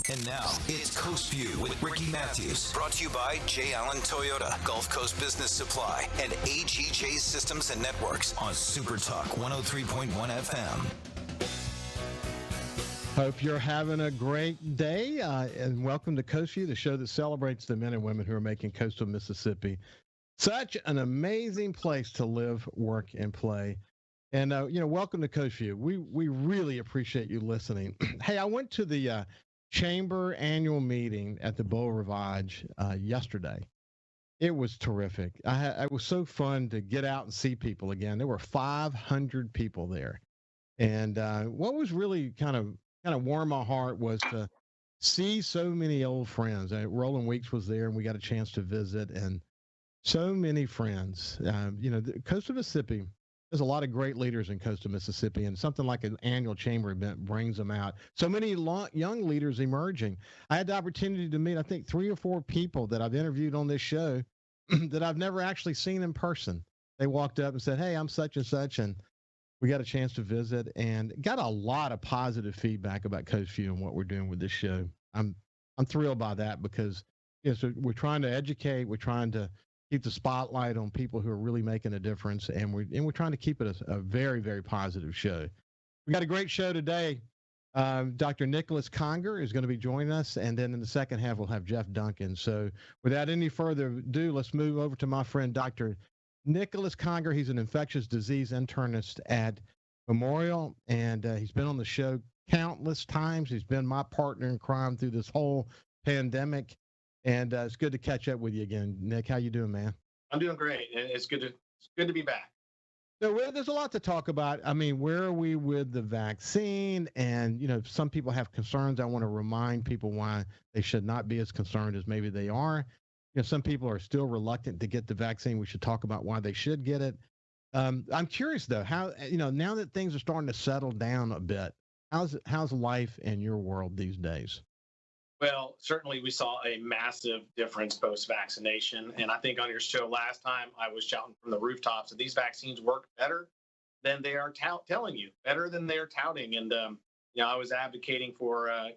And now, it's Coast Vue with Ricky Mathews. Brought to you by J. Allen Toyota, Gulf Coast Business Supply, and AGJ Systems and Networks on SuperTalk 103.1 FM. Hope you're having a great day, and welcome to Coast Vue, the show that celebrates the men and women who are making coastal Mississippi such an amazing place to live, work, and play. And, welcome to Coast Vue. We really appreciate you listening. Hey, I went to the Chamber annual meeting at the Beau Rivage yesterday. It was terrific. It was so fun to get out and see people again. There were 500 people there. And what was really kind of warmed my heart was to see so many old friends. Roland Weeks was there, and we got a chance to visit, and so many friends. The coastal Mississippi, there's a lot of great leaders in coastal Mississippi, and something like an annual chamber event brings them out. So many young leaders emerging. I had the opportunity to meet, I think, 3 or 4 people that I've interviewed on this show that I've never actually seen in person. They walked up and said, "Hey, I'm such and such," and we got a chance to visit and got a lot of positive feedback about Coast Vue and what we're doing with this show. I'm thrilled by that because so we're trying to educate, we're trying to keep the spotlight on people who are really making a difference, and we're trying to keep it a very, very positive show. We got a great show today. Dr. Nicholas Conger is going to be joining us, and then in the second half we'll have Jeff Duncan. So without any further ado, let's move over to my friend Dr. Nicholas Conger. He's an infectious disease internist at Memorial, and he's been on the show countless times. He's been my partner in crime through this whole pandemic. And it's good to catch up with you again, Nick. How you doing, man? I'm doing great. It's good to be back. So there's a lot to talk about. I mean, where are we with the vaccine? And, some people have concerns. I want to remind people why they should not be as concerned as maybe they are. Some people are still reluctant to get the vaccine. We should talk about why they should get it. I'm curious, though, how, now that things are starting to settle down a bit, how's life in your world these days? Well, certainly we saw a massive difference post-vaccination. And I think on your show last time, I was shouting from the rooftops that these vaccines work better than they are telling you, better than they're touting. And, I was advocating for, a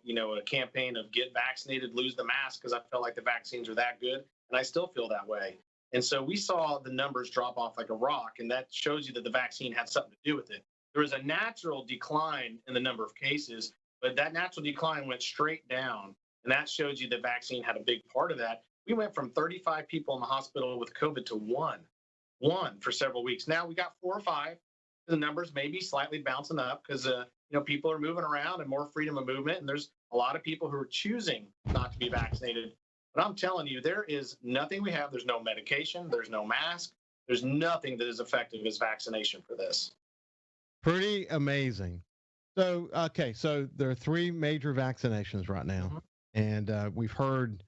campaign of get vaccinated, lose the mask, because I felt like the vaccines are that good. And I still feel that way. And so we saw the numbers drop off like a rock. And that shows you that the vaccine had something to do with it. There was a natural decline in the number of cases, but that natural decline went straight down. And that shows you the vaccine had a big part of that. We went from 35 people in the hospital with COVID to one for several weeks. Now we got 4 or 5. The numbers may be slightly bouncing up because, people are moving around and more freedom of movement. And there's a lot of people who are choosing not to be vaccinated. But I'm telling you, there is nothing we have. There's no medication. There's no mask. There's nothing that is effective as vaccination for this. Pretty amazing. So, so there are 3 major vaccinations right now. Mm-hmm. And we've heard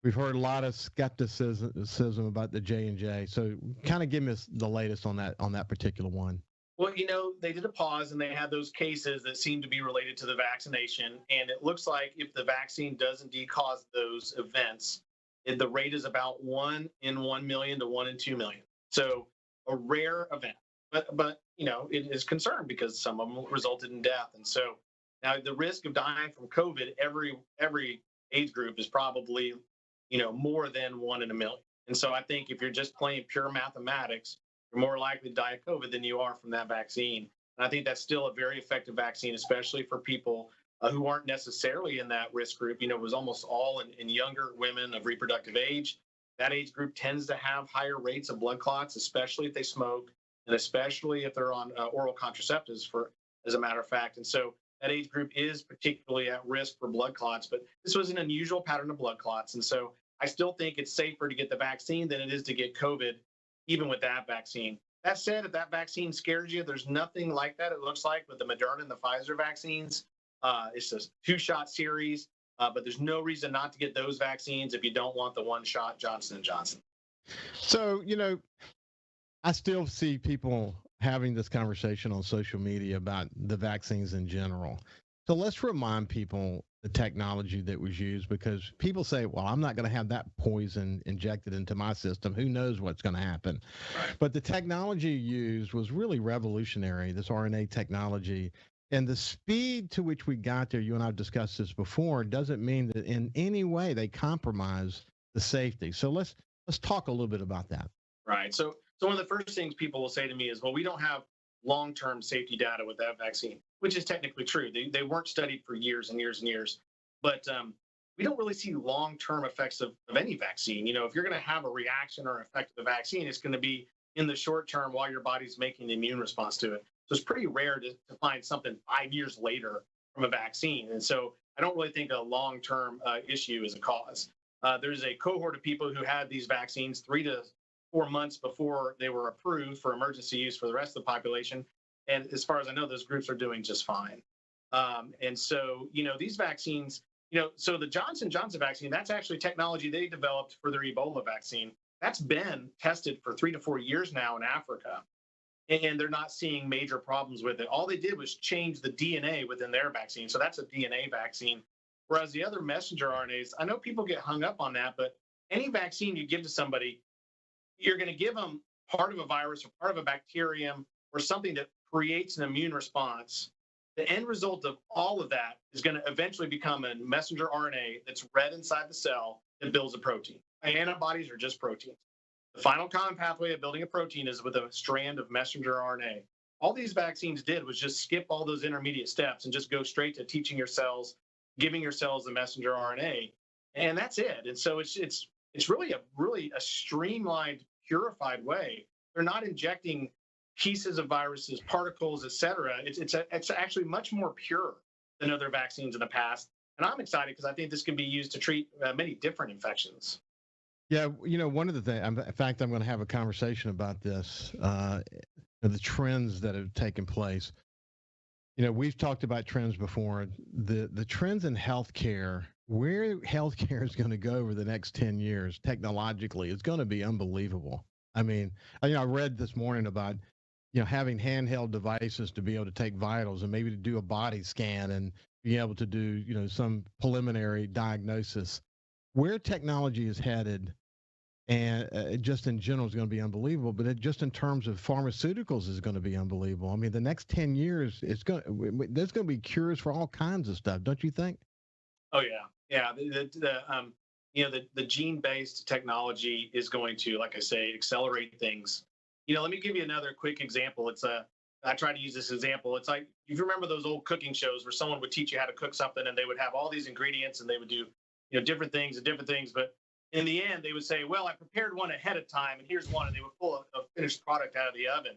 a lot of skepticism about the J&J. So kind of give us the latest on that particular one. Well, they did a pause and they had those cases that seem to be related to the vaccination. And it looks like if the vaccine does indeed cause those events, the rate is about 1 in 1 million to 1 in 2 million. So a rare event. But it is concerned because some of them resulted in death. And so now, the risk of dying from COVID, every age group is probably, more than 1 in a million. And so I think if you're just playing pure mathematics, you're more likely to die of COVID than you are from that vaccine. And I think that's still a very effective vaccine, especially for people who aren't necessarily in that risk group. It was almost all in younger women of reproductive age. That age group tends to have higher rates of blood clots, especially if they smoke, and especially if they're on oral contraceptives, as a matter of fact. And so that age group is particularly at risk for blood clots, but this was an unusual pattern of blood clots. And so I still think it's safer to get the vaccine than it is to get COVID, even with that vaccine. That said, if that vaccine scares you, there's nothing like that, it looks like, with the Moderna and the Pfizer vaccines. It's a 2-shot series, but there's no reason not to get those vaccines if you don't want the 1-shot Johnson & Johnson. So, I still see people having this conversation on social media about the vaccines in general. So let's remind people the technology that was used, because people say, well, I'm not going to have that poison injected into my system. Who knows what's going to happen? Right. But the technology used was really revolutionary, this RNA technology. And the speed to which we got there, you and I have discussed this before, doesn't mean that in any way they compromise the safety. So let's talk a little bit about that. Right. So one of the first things people will say to me is, well, we don't have long-term safety data with that vaccine, which is technically true. They weren't studied for years and years and years. But we don't really see long-term effects of any vaccine. If you're going to have a reaction or effect of the vaccine, it's going to be in the short term while your body's making the immune response to it. So it's pretty rare to find something 5 years later from a vaccine. And so I don't really think a long-term issue is a cause. There's a cohort of people who had these vaccines 3 to 4 months before they were approved for emergency use for the rest of the population. And as far as I know, those groups are doing just fine. And so, these vaccines, so the Johnson & Johnson vaccine, that's actually technology they developed for their Ebola vaccine. That's been tested for 3 to 4 years now in Africa. And they're not seeing major problems with it. All they did was change the DNA within their vaccine. So that's a DNA vaccine. Whereas the other messenger RNAs, I know people get hung up on that, but any vaccine you give to somebody, you're going to give them part of a virus or part of a bacterium or something that creates an immune response. The end result of all of that is going to eventually become a messenger RNA that's read inside the cell that builds a protein. Antibodies are just proteins. The final common pathway of building a protein is with a strand of messenger RNA. All these vaccines did was just skip all those intermediate steps and just go straight to teaching your cells, giving your cells the messenger RNA, and that's it. And so it's really a streamlined, purified way. They're not injecting pieces of viruses, particles, et cetera. It's actually much more pure than other vaccines in the past. And I'm excited because I think this can be used to treat many different infections. Yeah, one of the things, in fact, I'm going to have a conversation about this, the trends that have taken place. We've talked about trends before. The trends in healthcare, where healthcare is going to go over the next 10 years technologically, is going to be unbelievable. I mean, I read this morning about, having handheld devices to be able to take vitals and maybe to do a body scan and being able to do, some preliminary diagnosis. Where technology is headed, and just in general is going to be unbelievable, but just in terms of pharmaceuticals is going to be unbelievable. I mean, the next 10 years, there's going to be cures for all kinds of stuff, don't you think? Oh yeah. The gene-based technology is going to, like I say, accelerate things. Let me give you another quick example. I try to use this example. It's like, if you remember those old cooking shows where someone would teach you how to cook something and they would have all these ingredients and they would do different things, but in the end, they would say, well, I prepared one ahead of time, and here's one, and they would pull a finished product out of the oven.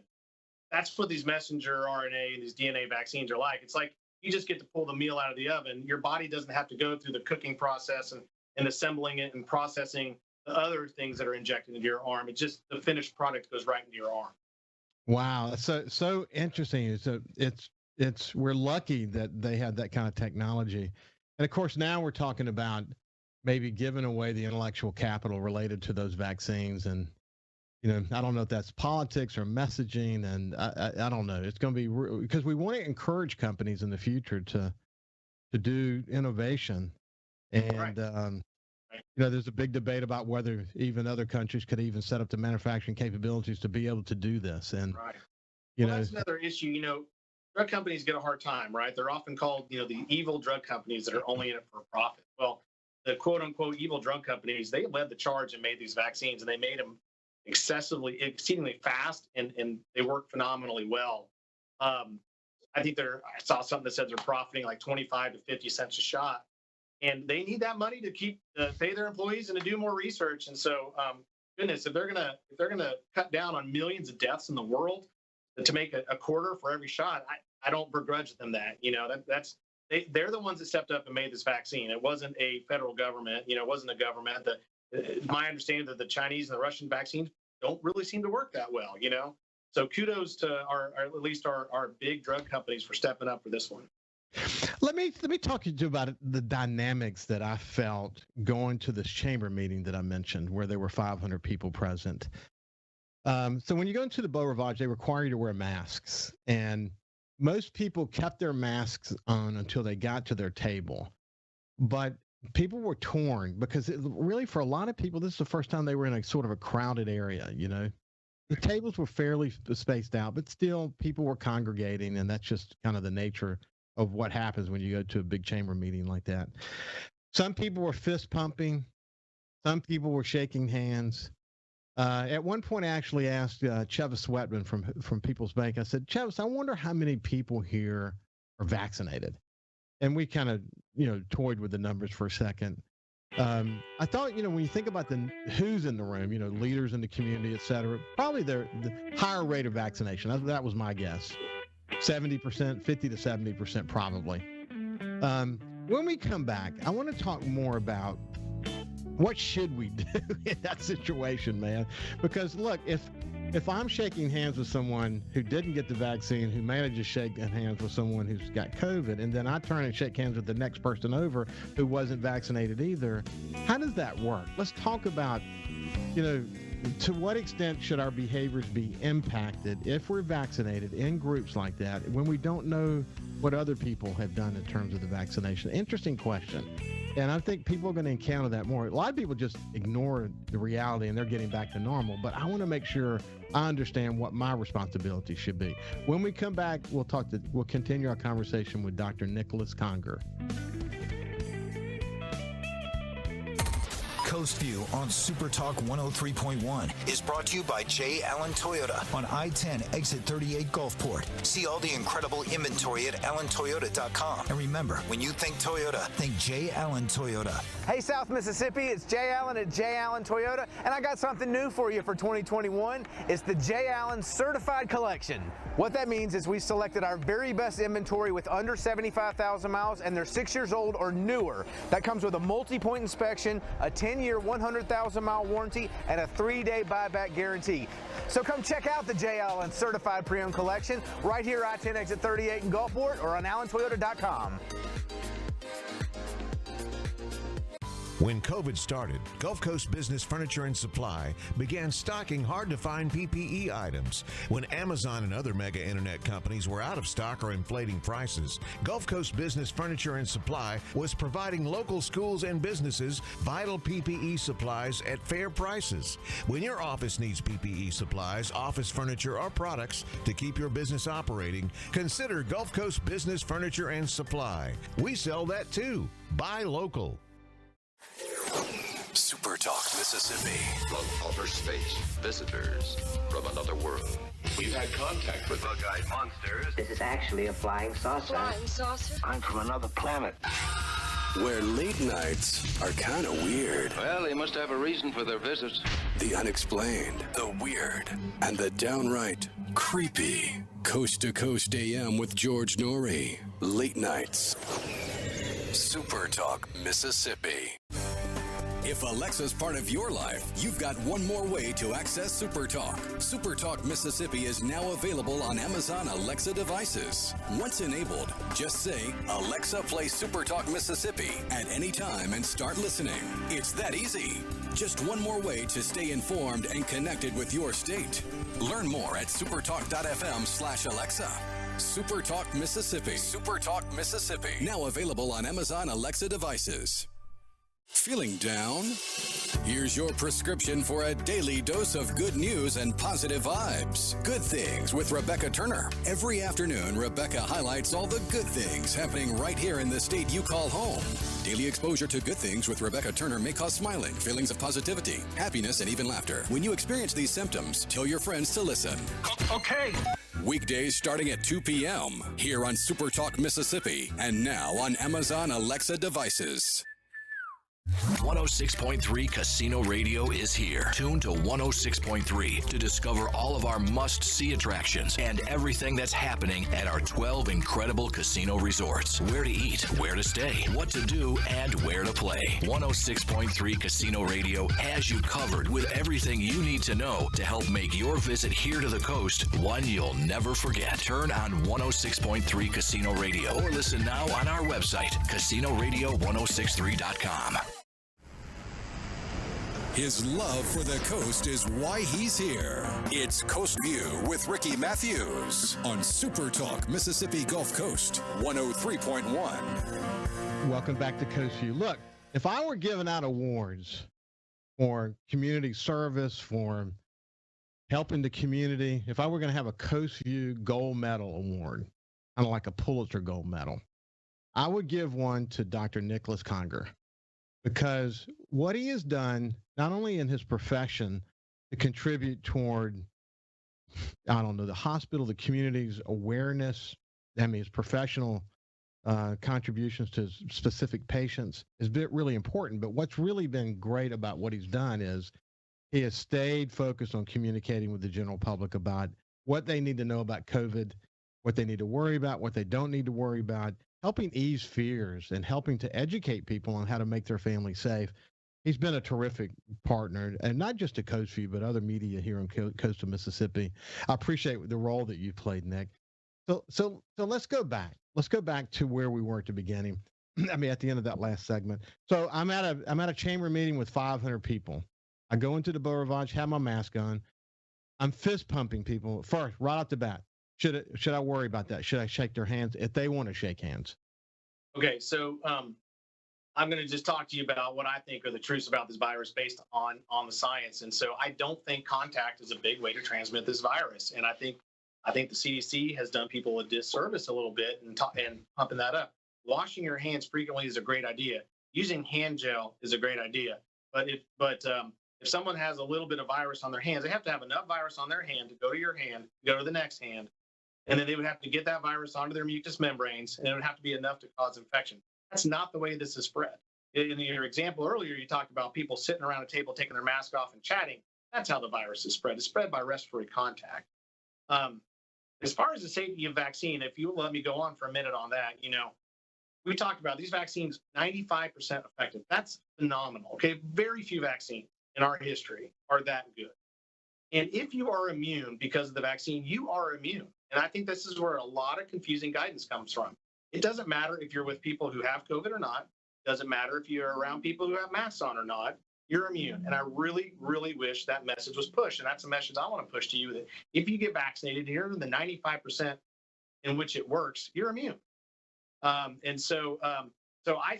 That's what these messenger RNA and these DNA vaccines are like. It's like you just get to pull the meal out of the oven. Your body doesn't have to go through the cooking process and assembling it and processing the other things that are injected into your arm. It's just the finished product goes right into your arm. Wow, so interesting. It's we're lucky that they had that kind of technology. And of course, now we're talking about maybe giving away the intellectual capital related to those vaccines. And, I don't know if that's politics or messaging. And I don't know. It's going to be because we want to encourage companies in the future to do innovation. And, Right. There's a big debate about whether even other countries could even set up the manufacturing capabilities to be able to do this. And, right. That's another issue. Drug companies get a hard time, right? They're often called, the evil drug companies that are only in it for profit. Well, the quote unquote evil drug companies, they led the charge and made these vaccines, and they made them exceedingly fast, and they work phenomenally well. I think I saw something that said they're profiting like 25 to 50 cents a shot, and they need that money to pay their employees and to do more research. And so, goodness, if they're gonna cut down on millions of deaths in the world to make a quarter for every shot, I don't begrudge them that. They're the ones that stepped up and made this vaccine. It wasn't a federal government. It wasn't a government. My understanding that the Chinese and the Russian vaccines don't really seem to work that well. So kudos to our big drug companies for stepping up for this one. Let me talk to you about the dynamics that I felt going to this chamber meeting that I mentioned, where there were 500 people present. So when you go into the Beau Rivage, they require you to wear masks, and most people kept their masks on until they got to their table. But people were torn because really for a lot of people, this is the first time they were in a sort of a crowded area, The tables were fairly spaced out, but still people were congregating, and that's just kind of the nature of what happens when you go to a big chamber meeting like that. Some people were fist pumping. Some people were shaking hands. At one point, I actually asked Chevis Sweatman from People's Bank. I said, Chevis, I wonder how many people here are vaccinated. And we kind of, toyed with the numbers for a second. I thought, when you think about who's in the room, leaders in the community, et cetera, probably the higher rate of vaccination. That was my guess. 70%, 50 to 70% probably. When we come back, I want to talk more about what should we do in that situation, man? Because look, if I'm shaking hands with someone who didn't get the vaccine, who managed to shake hands with someone who's got COVID, and then I turn and shake hands with the next person over who wasn't vaccinated either, how does that work? Let's talk about, to what extent should our behaviors be impacted if we're vaccinated in groups like that when we don't know what other people have done in terms of the vaccination? Interesting question. And I think people are going to encounter that more. A lot of people just ignore the reality and they're getting back to normal. But I want to make sure I understand what my responsibility should be. When we come back, we'll continue our conversation with Dr. Nicholas Conger. Coast Vue on SuperTalk 103.1 is brought to you by J. Allen Toyota on I-10 exit 38 Gulfport. See all the incredible inventory at allentoyota.com. And remember, when you think Toyota, think J. Allen Toyota. Hey, South Mississippi, it's J. Allen at J. Allen Toyota, and I got something new for you for 2021. It's the J. Allen Certified Collection. What that means is we selected our very best inventory with under 75,000 miles, and they're 6 years old or newer. That comes with a multi-point inspection, a 10-year, 100,000-mile warranty, and a 3-day buyback guarantee. So come check out the J. Allen Certified Pre-Owned Collection right here at I-10 exit 38 in Gulfport or on allentoyota.com. When COVID started, Gulf Coast Business Furniture and Supply began stocking hard-to-find PPE items. When Amazon and other mega internet companies were out of stock or inflating prices, Gulf Coast Business Furniture and Supply was providing local schools and businesses vital PPE supplies at fair prices. When your office needs PPE supplies, office furniture, or products to keep your business operating, consider Gulf Coast Business Furniture and Supply. We sell that too. Buy local. SuperTalk Mississippi. From outer space, visitors from another world. We've had contact with bug-eyed monsters. This is actually a flying saucer. Flying saucer? I'm from another planet. Where late nights are kind of weird. Well, they must have a reason for their visits. The unexplained, the weird, and the downright creepy. Coast to Coast AM with George Norrie. Late nights. SuperTalk Mississippi. If Alexa's part of your life, you've got one more way to access SuperTalk. SuperTalk Mississippi is now available on Amazon Alexa devices. Once enabled, just say, Alexa, play SuperTalk Mississippi at any time and start listening. It's that easy. Just one more way to stay informed and connected with your state. Learn more at supertalk.fm/Alexa. SuperTalk Mississippi. SuperTalk Mississippi. Now available on Amazon Alexa devices. Feeling down? Here's your prescription for a daily dose of good news and positive vibes. Good Things with Rebecca Turner. Every afternoon, Rebecca highlights all the good things happening right here in the state you call home. Daily exposure to Good Things with Rebecca Turner may cause smiling, feelings of positivity, happiness, and even laughter. When you experience these symptoms, tell your friends to listen. Okay. Weekdays starting at 2 p.m. here on SuperTalk Mississippi and now on Amazon Alexa devices. 106.3 Casino Radio is here. Tune to 106.3 to discover all of our must-see attractions and everything that's happening at our 12 incredible casino resorts. Where to eat, where to stay, what to do, and where to play. 106.3 Casino Radio has you covered with everything you need to know to help make your visit here to the coast one you'll never forget. Turn on 106.3 Casino Radio or listen now on our website, casinoradio1063.com. His love for the coast is why he's here. It's Coast Vue with Ricky Mathews on SuperTalk Mississippi Gulf Coast 103.1. Welcome back to Coast View. Look, if I were giving out awards for community service, for helping the community, if I were going to have a Coast View Gold Medal Award, kind of like a Pulitzer Gold Medal. I would give one to Dr. Nicholas Conger, because what he has done, not only in his profession, to contribute toward, I don't know, the hospital, the community's awareness, I mean, his professional contributions to specific patients has been really important. But what's really been great about what he's done is he has stayed focused on communicating with the general public about what they need to know about COVID, what they need to worry about, what they don't need to worry about, helping ease fears and helping to educate people on how to make their family safe. He's been a terrific partner, and not just to Coast Vue, but other media here in coastal Mississippi. I appreciate the role that you played, Nick. So let's go back. Let's go back to where we were at the beginning. I mean, at the end of that last segment. So I'm at a chamber meeting with 500 people. I go into the Beau Rivage, have my mask on. I'm fist pumping people first, right off the bat. Should I worry about that? Should I shake their hands if they want to shake hands? Okay, so I'm going to just talk to you about what I think are the truths about this virus based on the science. And so I don't think contact is a big way to transmit this virus. And I think the CDC has done people a disservice a little bit and pumping that up. Washing your hands frequently is a great idea. Using hand gel is a great idea. But if someone has a little bit of virus on their hands, they have to have enough virus on their hand to go to your hand, go to the next hand, and then they would have to get that virus onto their mucous membranes, and it would have to be enough to cause infection. That's not the way this is spread. In your example earlier, you talked about people sitting around a table, taking their mask off and chatting. That's how the virus is spread. It's spread by respiratory contact. As far as the safety of vaccine, if you let me go on for a minute on that, we talked about these vaccines, 95% effective. That's phenomenal. Okay, very few vaccines in our history are that good. And if you are immune because of the vaccine, you are immune. And I think this is where a lot of confusing guidance comes from. It doesn't matter if you're with people who have COVID or not. It doesn't matter if you're around people who have masks on or not. You're immune. And I really, really wish that message was pushed. And that's a message I want to push to you, that if you get vaccinated, you're in the 95% in which it works, you're immune. So I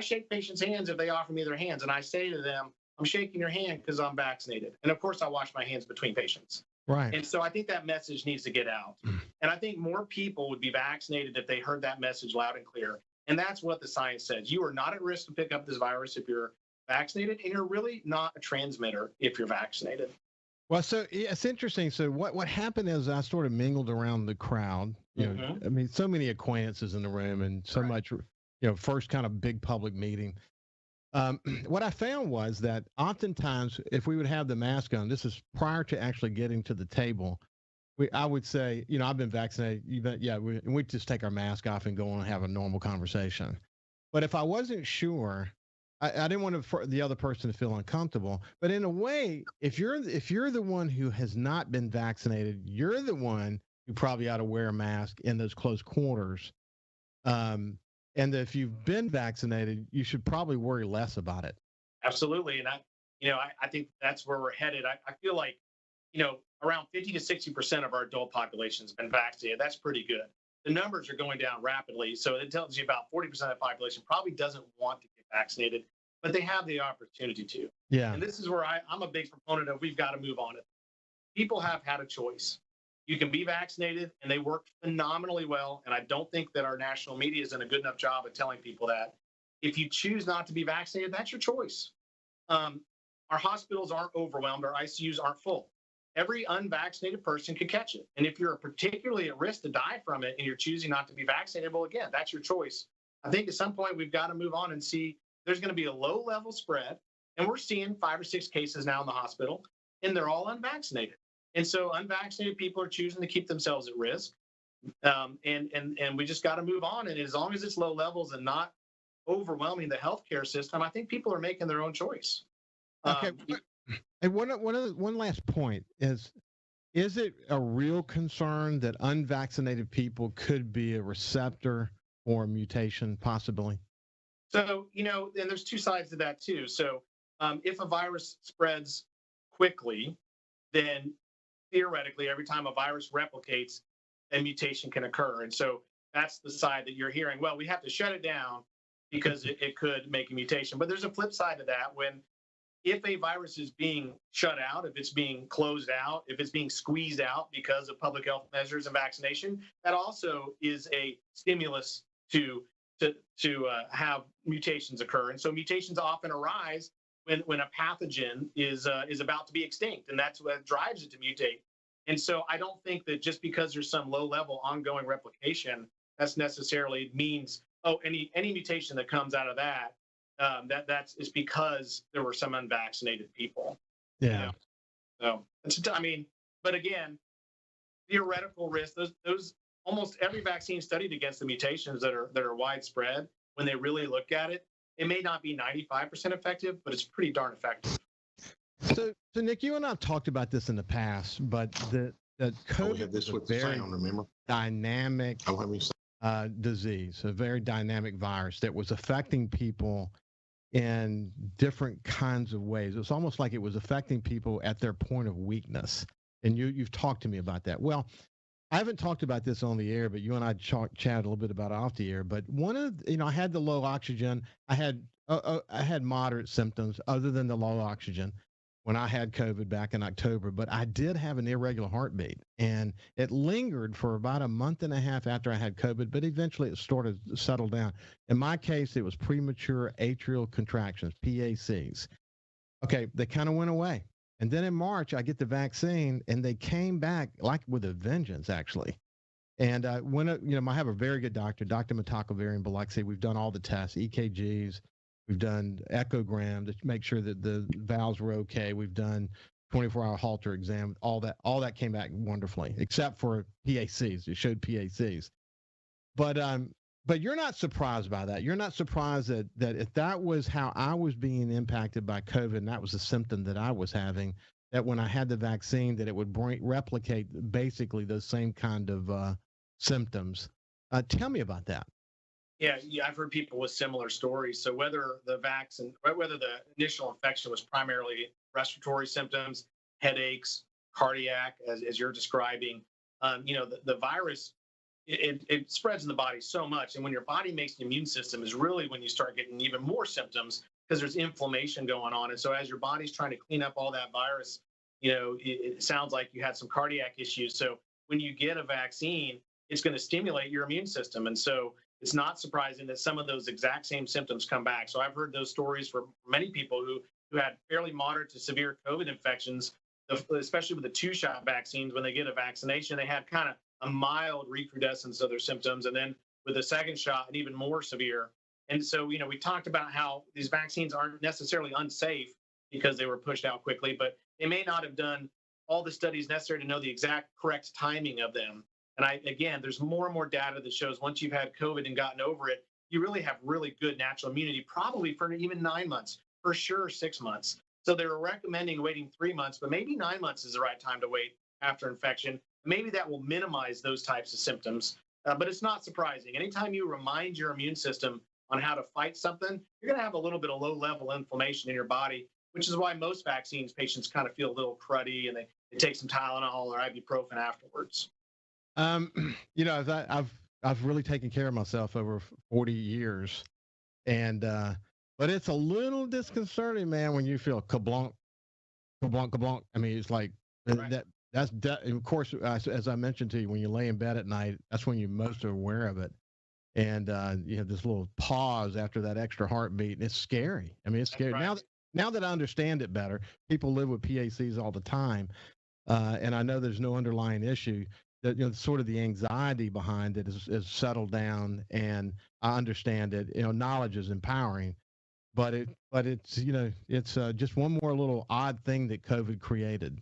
shake patients' hands if they offer me their hands. And I say to them, I'm shaking your hand because I'm vaccinated. And of course, I wash my hands between patients. Right. And so I think that message needs to get out. And I think more people would be vaccinated if they heard that message loud and clear. And that's what the science says. You are not at risk to pick up this virus if you're vaccinated, and you're really not a transmitter if you're vaccinated. Well, so it's interesting. So what happened is I sort of mingled around the crowd. I mean, so many acquaintances in the room and so much, first kind of big public meeting. What I found was that oftentimes if we would have the mask on, this is prior to actually getting to the table, I would say, I've been vaccinated. We just take our mask off and go on and have a normal conversation. But if I wasn't sure, I didn't want the other person to feel uncomfortable. But in a way, if you're the one who has not been vaccinated, you're the one who probably ought to wear a mask in those close quarters. And if you've been vaccinated, you should probably worry less about it. Absolutely. And I think that's where we're headed. I feel like, around 50 to 60% of our adult population has been vaccinated. That's pretty good. The numbers are going down rapidly. So it tells you about 40% of the population probably doesn't want to get vaccinated, but they have the opportunity to. Yeah. And this is where I'm a big proponent of, we've got to move on it. People have had a choice. You can be vaccinated, and they work phenomenally well. And I don't think that our national media has done a good enough job of telling people that. If you choose not to be vaccinated, that's your choice. Our hospitals aren't overwhelmed. Our ICUs aren't full. Every unvaccinated person could catch it. And if you're particularly at risk to die from it and you're choosing not to be vaccinated, well, again, that's your choice. I think at some point we've got to move on and see there's going to be a low-level spread. And we're seeing 5 or 6 cases now in the hospital, and they're all unvaccinated. And so unvaccinated people are choosing to keep themselves at risk. And we just got to move on. And as long as it's low levels and not overwhelming the healthcare system, I think people are making their own choice. Okay. And one last point is it a real concern that unvaccinated people could be a receptor for a mutation, possibly? So, and there's two sides to that too. So if a virus spreads quickly, then theoretically, every time a virus replicates, a mutation can occur. And so that's the side that you're hearing. Well, we have to shut it down because it could make a mutation. But there's a flip side to that. When if a virus is being shut out, if it's being closed out, if it's being squeezed out because of public health measures and vaccination, that also is a stimulus to have mutations occur. And so mutations often arise when a pathogen is about to be extinct, and that's what drives it to mutate. And so I don't think that just because there's some low-level ongoing replication, that's necessarily means, oh, any mutation that comes out of that, that's because there were some unvaccinated people. Yeah. So I mean, but again, theoretical risk. Those almost every vaccine studied against the mutations that are widespread. When they really look at it, it may not be 95% effective, but it's pretty darn effective. So Nick, you and I have talked about this in the past, but that COVID is a very dynamic disease, a very dynamic virus that was affecting people in different kinds of ways. It was almost like it was affecting people at their point of weakness. And you've talked to me about that. Well, I haven't talked about this on the air, but you and I chatted a little bit about it off the air. But one of, I had the low oxygen. I had moderate symptoms other than the low oxygen when I had COVID back in October, but I did have an irregular heartbeat, and it lingered for about a month and a half after I had COVID, but eventually it started to settle down. In my case, it was premature atrial contractions, PACs. Okay, they kind of went away. And then in March, I get the vaccine, and they came back like with a vengeance, actually. And I have a very good doctor, Dr. Matako in Biloxi. We've done all the tests, EKGs. We've done echogram to make sure that the valves were okay. We've done 24-hour Holter exam. All that came back wonderfully, except for PACs. It showed PACs. But you're not surprised by that. You're not surprised that if that was how I was being impacted by COVID, and that was a symptom that I was having, that when I had the vaccine, that it would replicate basically those same kind of symptoms. Tell me about that. Yeah, I've heard people with similar stories. So whether the initial infection was primarily respiratory symptoms, headaches, cardiac, as you're describing, the virus, it spreads in the body so much. And when your body makes the immune system is really when you start getting even more symptoms because there's inflammation going on. And so as your body's trying to clean up all that virus, it sounds like you had some cardiac issues. So when you get a vaccine, it's going to stimulate your immune system. And so it's not surprising that some of those exact same symptoms come back. So I've heard those stories from many people who had fairly moderate to severe COVID infections, especially with the 2-shot vaccines. When they get a vaccination, they had kind of a mild recrudescence of their symptoms. And then with the second shot, and even more severe. And so, we talked about how these vaccines aren't necessarily unsafe because they were pushed out quickly, but they may not have done all the studies necessary to know the exact correct timing of them. And there's more and more data that shows once you've had COVID and gotten over it, you really have really good natural immunity, probably for even 9 months, for sure 6 months. So they were recommending waiting 3 months, but maybe 9 months is the right time to wait after infection. Maybe that will minimize those types of symptoms, but it's not surprising. Anytime you remind your immune system on how to fight something, you're going to have a little bit of low-level inflammation in your body, which is why most vaccines patients kind of feel a little cruddy and they take some Tylenol or ibuprofen afterwards. I've really taken care of myself over 40 years, and but it's a little disconcerting, man, when you feel kablunk. I mean, it's like right. Of course, as I mentioned to you, when you lay in bed at night, that's when you're most aware of it, and you have this little pause after that extra heartbeat, and it's scary. I mean, it's scary. Right. Now that I understand it better, people live with PACs all the time, and I know there's no underlying issue. That sort of the anxiety behind it is settled down, and I understand it. Knowledge is empowering, but it's just one more little odd thing that COVID created.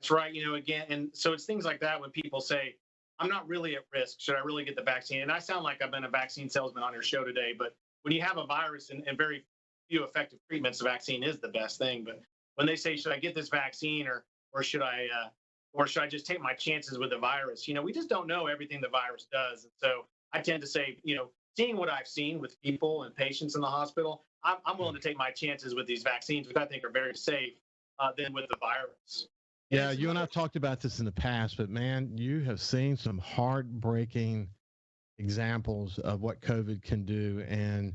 That's right. Again, and so it's things like that when people say, "I'm not really at risk. Should I really get the vaccine?" And I sound like I've been a vaccine salesman on your show today, but when you have a virus and very few effective treatments, the vaccine is the best thing. But when they say, "Should I get this vaccine or should I?" Or should I just take my chances with the virus? We just don't know everything the virus does. And so I tend to say, seeing what I've seen with people and patients in the hospital, I'm willing to take my chances with these vaccines, which I think are very safe, than with the virus. Yeah, you and I have talked about this in the past, but man, you have seen some heartbreaking examples of what COVID can do. And,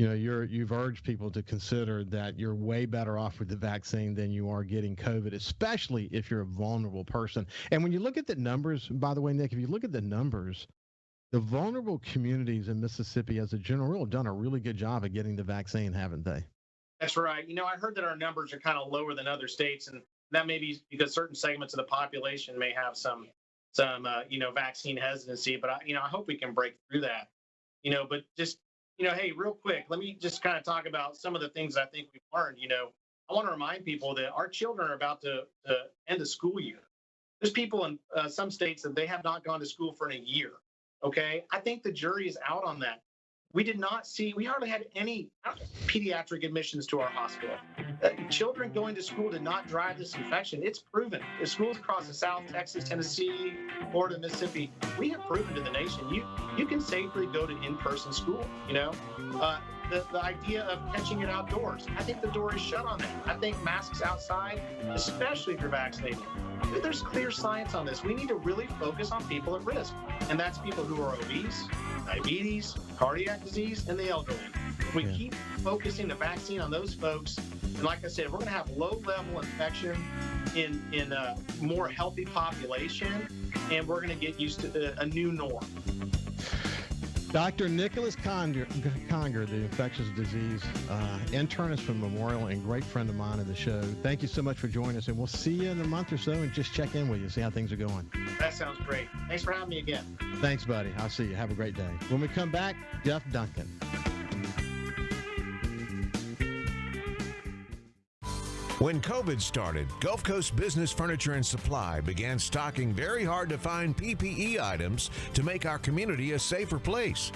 you've urged people to consider that you're way better off with the vaccine than you are getting COVID, especially if you're a vulnerable person. And when you look at the numbers, by the way, Nick, if you look at the numbers, the vulnerable communities in Mississippi, as a general rule, have done a really good job of getting the vaccine, haven't they? That's right. I heard that our numbers are kind of lower than other states, and that may be because certain segments of the population may have some vaccine hesitancy. But I hope we can break through that. But just hey, real quick, let me just kind of talk about some of the things I think we've learned. I want to remind people that our children are about to end the school year. There's people in some states that they have not gone to school for a year. Okay, I think the jury is out on that. We hardly had any pediatric admissions to our hospital. Children going to school did not drive this infection. It's proven. There's schools across the South, Texas, Tennessee, Florida, Mississippi. We have proven to the nation you can safely go to in-person school. The idea of catching it outdoors, I think the door is shut on that. I think masks outside, especially if you're vaccinated. There's clear science on this. We need to really focus on people at risk, and that's people who are obese, diabetes, cardiac disease, and the elderly. If we keep focusing the vaccine on those folks, and like I said, we're going to have low-level infection in a more healthy population, and we're going to get used to a new norm. Dr. Nicholas Conger, the infectious disease internist from Memorial and great friend of mine in the show. Thank you so much for joining us, and we'll see you in a month or so and just check in with you, see how things are going. That sounds great. Thanks for having me again. Thanks, buddy. I'll see you. Have a great day. When we come back, Jeff Duncan. When COVID started, Gulf Coast Business Furniture and Supply began stocking very hard-to-find PPE items to make our community a safer place.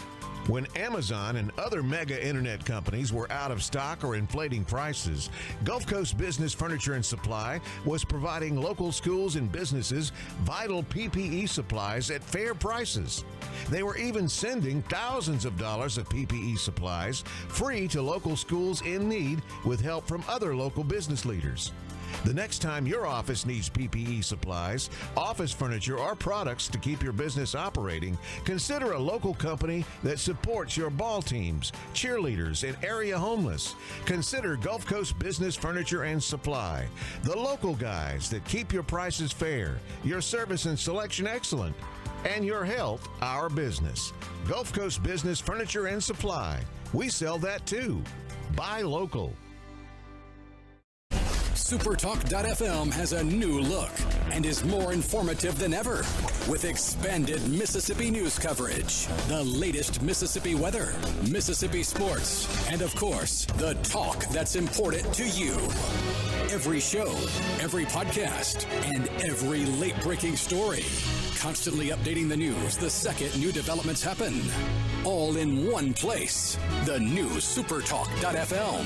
When Amazon and other mega internet companies were out of stock or inflating prices, Gulf Coast Business Furniture and Supply was providing local schools and businesses vital PPE supplies at fair prices. They were even sending thousands of dollars of PPE supplies free to local schools in need with help from other local business leaders. The next time your office needs PPE supplies, office furniture, or products to keep your business operating, consider a local company that supports your ball teams, cheerleaders, and area homeless. Consider Gulf Coast Business Furniture and Supply, the local guys that keep your prices fair, your service and selection excellent, and your health our business. Gulf Coast Business Furniture and Supply. We sell that too. Buy local. SuperTalk.fm has a new look and is more informative than ever with expanded Mississippi news coverage, the latest Mississippi weather, Mississippi sports, and of course, the talk that's important to you. Every show, every podcast, and every late-breaking story. Constantly updating the news the second new developments happen. All in one place. The new SuperTalk.fm.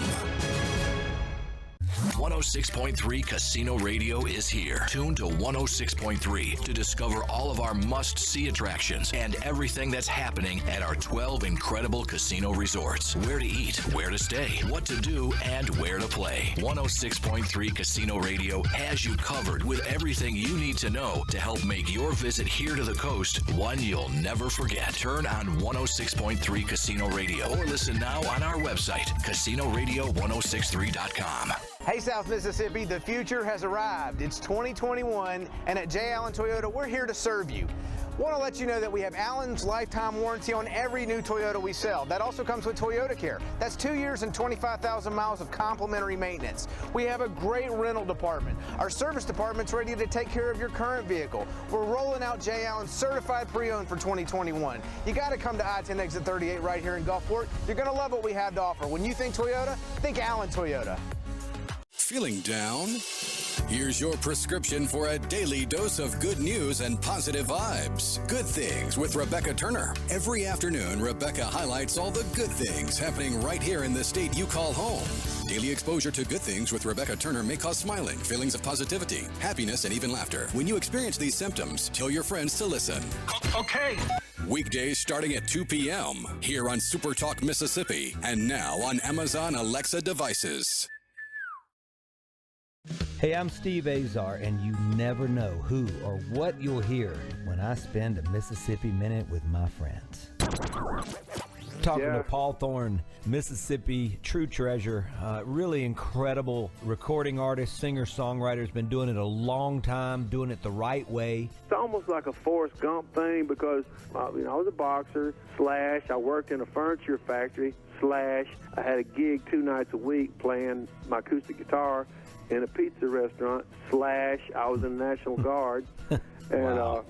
106.3 Casino Radio is here. Tune to 106.3 to discover all of our must-see attractions and everything that's happening at our 12 incredible casino resorts. Where to eat, where to stay, what to do, and where to play. 106.3 Casino Radio has you covered with everything you need to know to help make your visit here to the coast one you'll never forget. Turn on 106.3 Casino Radio or listen now on our website, casinoradio1063.com. Hey, South Mississippi, the future has arrived. It's 2021, and at J. Allen Toyota, we're here to serve you. Want to let you know that we have Allen's lifetime warranty on every new Toyota we sell. That also comes with Toyota Care. That's 2 years and 25,000 miles of complimentary maintenance. We have a great rental department. Our service department's ready to take care of your current vehicle. We're rolling out J. Allen certified pre-owned for 2021. You got to come to I-10 exit 38 right here in Gulfport. You're going to love what we have to offer. When you think Toyota, think Allen Toyota. Feeling down? Here's your prescription for a daily dose of good news and positive vibes. Good Things with Rebecca Turner. Every afternoon, Rebecca highlights all the good things happening right here in the state you call home. Daily exposure to Good Things with Rebecca Turner may cause smiling, feelings of positivity, happiness, and even laughter. When you experience these symptoms, tell your friends to listen. Okay. Weekdays starting at 2 p.m. here on SuperTalk Mississippi and now on Amazon Alexa devices. Hey, I'm Steve Azar, and you never know who or what you'll hear when I spend a Mississippi Minute with my friends. Talking to Paul Thorne, Mississippi true treasure, really incredible recording artist, singer, songwriter. Has been doing it a long time, doing it the right way. It's almost like a Forrest Gump thing because, I was a boxer, / I worked in a furniture factory, / I had a gig 2 nights a week playing my acoustic guitar in a pizza restaurant, / I was in the National Guard. And, wow.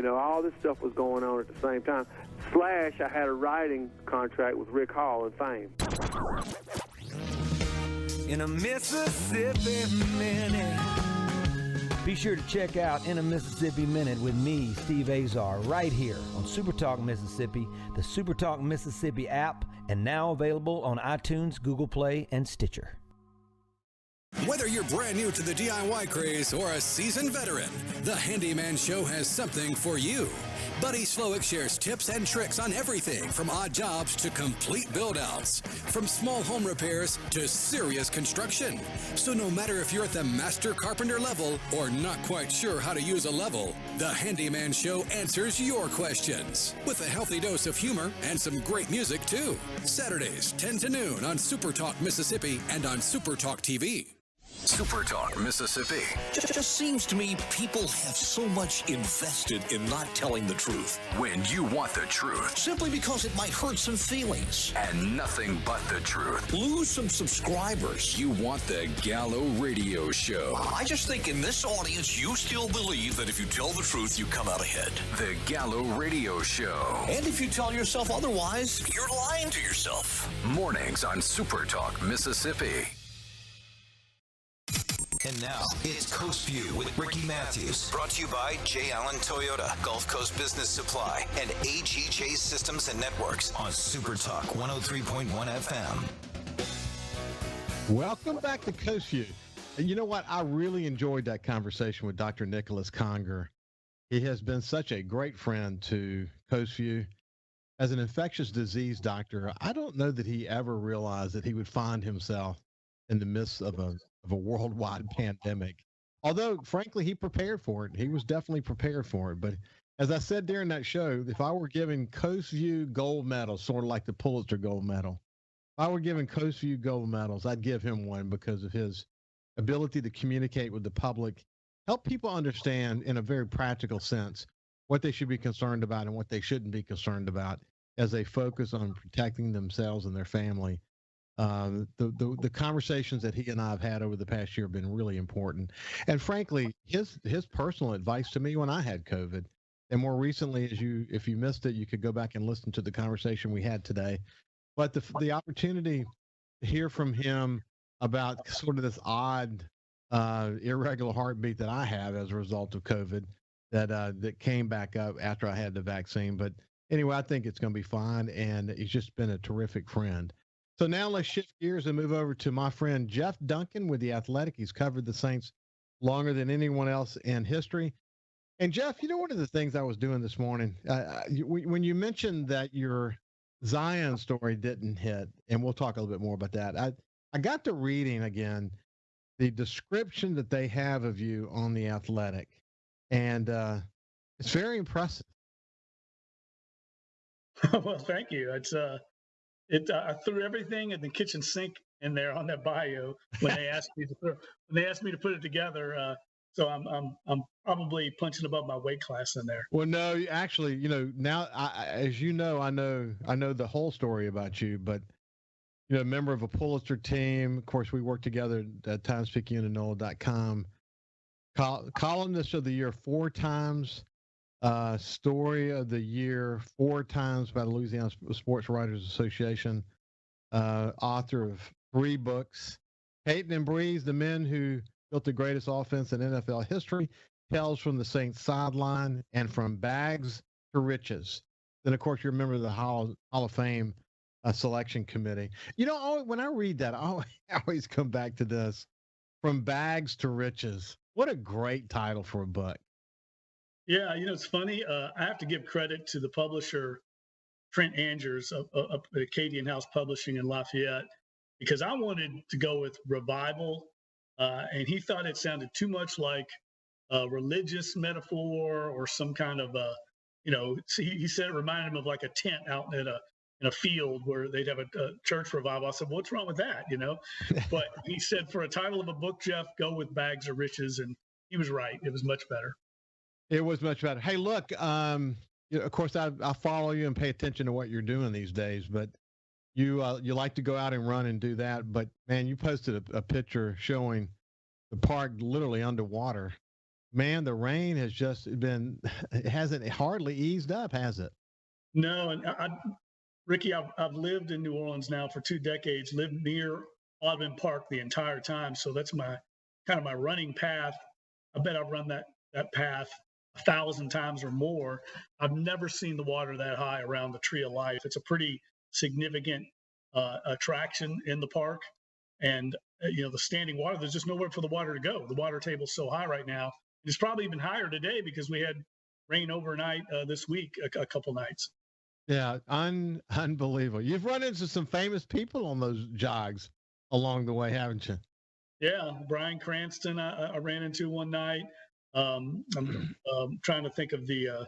All this stuff was going on at the same time. / I had a writing contract with Rick Hall and Fame. In a Mississippi Minute. Be sure to check out In a Mississippi Minute with me, Steve Azar, right here on SuperTalk Mississippi, the SuperTalk Mississippi app, and now available on iTunes, Google Play, and Stitcher. Whether you're brand new to the DIY craze or a seasoned veteran, the Handyman Show has something for you. Buddy Slowick shares tips and tricks on everything from odd jobs to complete build-outs, from small home repairs to serious construction. So no matter if you're at the master carpenter level or not quite sure how to use a level, the Handyman Show answers your questions with a healthy dose of humor and some great music too. Saturdays, 10 to noon on SuperTalk Mississippi and on SuperTalk TV. SuperTalk Mississippi. Just seems to me people have so much invested in not telling the truth. When you want the truth. Simply because it might hurt some feelings. And nothing but the truth. Lose some subscribers. You want the Gallo Radio Show. I just think in this audience, you still believe that if you tell the truth, you come out ahead. The Gallo Radio Show. And if you tell yourself otherwise, you're lying to yourself. Mornings on SuperTalk Mississippi. And now, it's Coast Vue with Ricky Mathews. Brought to you by J. Allen Toyota, Gulf Coast Business Supply, and AGJ Systems and Networks on SuperTalk 103.1 FM. Welcome back to Coast Vue. And you know what? I really enjoyed that conversation with Dr. Nicholas Conger. He has been such a great friend to Coast Vue. As an infectious disease doctor, I don't know that he ever realized that he would find himself in the midst of a worldwide pandemic. Although, frankly, he prepared for it. He was definitely prepared for it. But as I said during that show, if I were giving Coast Vue gold medals, sort of like the Pulitzer gold medal, if I were giving Coast Vue gold medals, I'd give him one because of his ability to communicate with the public, help people understand in a very practical sense what they should be concerned about and what they shouldn't be concerned about as they focus on protecting themselves and their family. The conversations that he and I have had over the past year have been really important. And frankly, his personal advice to me when I had COVID, and more recently, if you missed it, you could go back and listen to the conversation we had today. But the opportunity to hear from him about sort of this odd, irregular heartbeat that I have as a result of COVID that came back up after I had the vaccine. But anyway, I think it's going to be fine, and he's just been a terrific friend. So now let's shift gears and move over to my friend Jeff Duncan with The Athletic. He's covered the Saints longer than anyone else in history. And Jeff, one of the things I was doing this morning, when you mentioned that your Zion story didn't hit, and we'll talk a little bit more about that, I got to reading again the description that they have of you on The Athletic, and it's very impressive. Well, thank you. I threw everything in the kitchen sink in there on that bio when they asked me to put it together. So I'm probably punching above my weight class in there. Well, no, actually, now as you know, I know the whole story about you, but a member of a Pulitzer team. Of course, we worked together at TimesPicayuNanola.com. Columnist of the year 4 times. Story of the year 4 times by the Louisiana Sports Writers Association, author of 3 books, Peyton and Breeze, the men who built the greatest offense in NFL history, Tales from the Saints Sideline, and From Bags to Riches. Then, of course, you're a member of the Hall of Fame selection committee. When I read that, I always come back to this, From Bags to Riches. What a great title for a book. Yeah, it's funny. I have to give credit to the publisher, Trent Angers of Acadian House Publishing in Lafayette, because I wanted to go with revival, and he thought it sounded too much like a religious metaphor or some kind of he said it reminded him of like a tent out at in a field where they'd have a church revival. I said, what's wrong with that? But he said, for a title of a book, Jeff, go with Bags of Riches. And he was right. It was much better. It was much better. Hey, look, of course, I follow you and pay attention to what you're doing these days, but you like to go out and run and do that. But, man, you posted a picture showing the park literally underwater. Man, the rain has just been – it hasn't hardly eased up, has it? No, and Ricky, I've lived in New Orleans now for 2 decades, lived near Audubon Park the entire time. So that's my running path. I bet I've run that path 1,000 times or more. I've never seen the water that high around the Tree of Life. It's a pretty significant attraction in the park. And, the standing water, there's just nowhere for the water to go. The water table's so high right now. It's probably even higher today because we had rain overnight this week, a couple nights. Yeah, unbelievable. You've run into some famous people on those jogs along the way, haven't you? Yeah, Bryan Cranston I ran into one night. I'm trying to think of the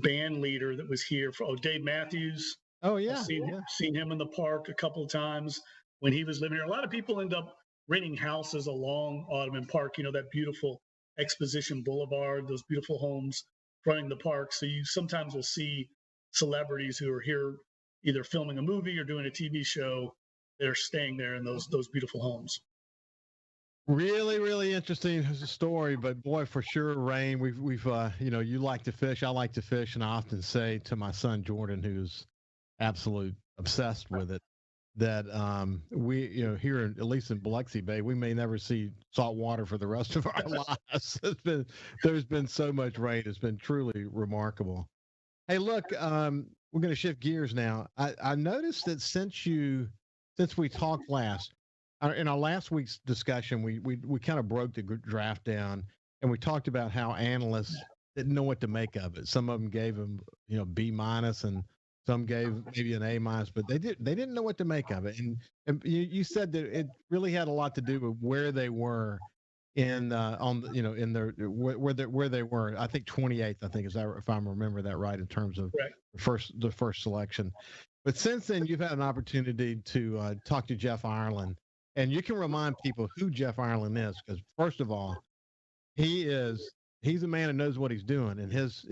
band leader that was here. Dave Mathews. Oh, yeah. I've seen him in the park a couple of times when he was living here. A lot of people end up renting houses along Audubon Park, that beautiful Exposition Boulevard, those beautiful homes fronting the park. So you sometimes will see celebrities who are here either filming a movie or doing a TV show that are staying there in those beautiful homes. Really, really interesting story, but boy, for sure, Rain, we've you like to fish, I like to fish, and I often say to my son Jordan, who's absolute obsessed with it, that we, here at least in Biloxi Bay, we may never see salt water for the rest of our lives. There's been so much rain; it's been truly remarkable. Hey, look, we're going to shift gears now. I noticed that since we talked last. In our last week's discussion, we kind of broke the draft down, and we talked about how analysts didn't know what to make of it. Some of them gave them, B-, and some gave maybe an A-, but they didn't know what to make of it. And you said that it really had a lot to do with where they were in where they were. I think 28th. I think if I remember that right in terms of the first selection. But since then, you've had an opportunity to talk to Jeff Ireland. And you can remind people who Jeff Ireland is, because first of all, he's a man who knows what he's doing, and his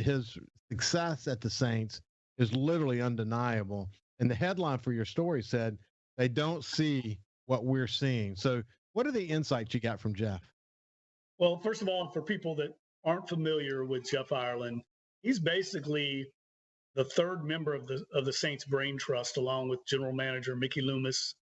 success at the Saints is literally undeniable. And the headline for your story said, "They don't see what we're seeing." So what are the insights you got from Jeff? Well, first of all, for people that aren't familiar with Jeff Ireland, he's basically the third member of the Saints Brain Trust, along with general manager Mickey Loomis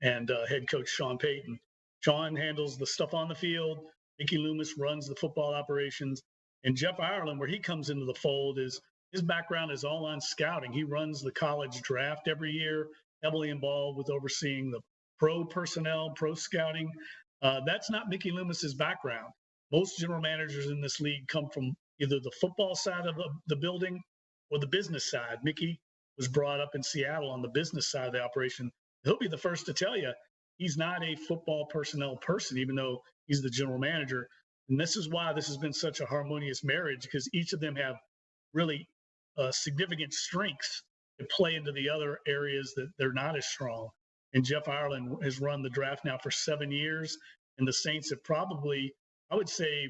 and head coach Sean Payton. Sean handles the stuff on the field. Mickey Loomis runs the football operations. And Jeff Ireland, where he comes into the fold, is his background is all on scouting. He runs the college draft every year, heavily involved with overseeing the pro personnel, pro scouting. That's not Mickey Loomis's background. Most general managers in this league come from either the football side of the building or the business side. Mickey was brought up in Seattle on the business side of the operation. He'll be the first to tell you he's not a football personnel person, even though he's the general manager. And this is why this has been such a harmonious marriage, because each of them have really significant strengths that play into the other areas that they're not as strong. And Jeff Ireland has run the draft now for 7 years. And the Saints have probably, I would say,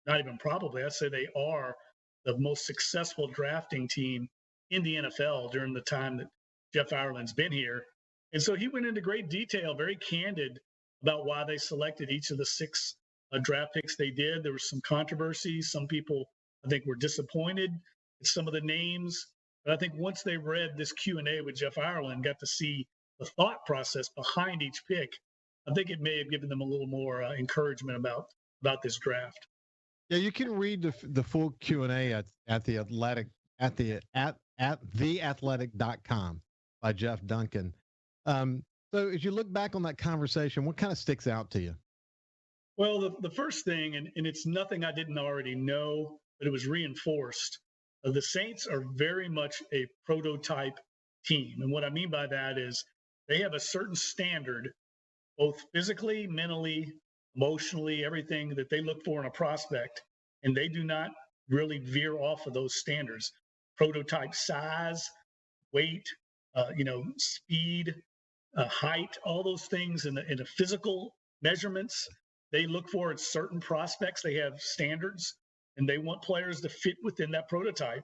not even probably, I'd say they are the most successful drafting team in the NFL during the time that Jeff Ireland's been here. And so he went into great detail, very candid about why they selected each of the 6 draft picks they did. There was some controversy. Some people, I think, were disappointed in some of the names. But I think once they read this Q&A with Jeff Ireland, got to see the thought process behind each pick, I think it may have given them a little more encouragement about this draft. Yeah, you can read the full Q&A at the Athletic at theathletic.com by Jeff Duncan. So as you look back on that conversation, what kind of sticks out to you? Well, the first thing, and it's nothing I didn't already know, but it was reinforced. The Saints are very much a prototype team. And what I mean by that is they have a certain standard, both physically, mentally, emotionally, everything that they look for in a prospect. And they do not really veer off of those standards. Prototype size, weight, speed, height, all those things in the physical measurements they look for at certain prospects. They have standards, and they want players to fit within that prototype.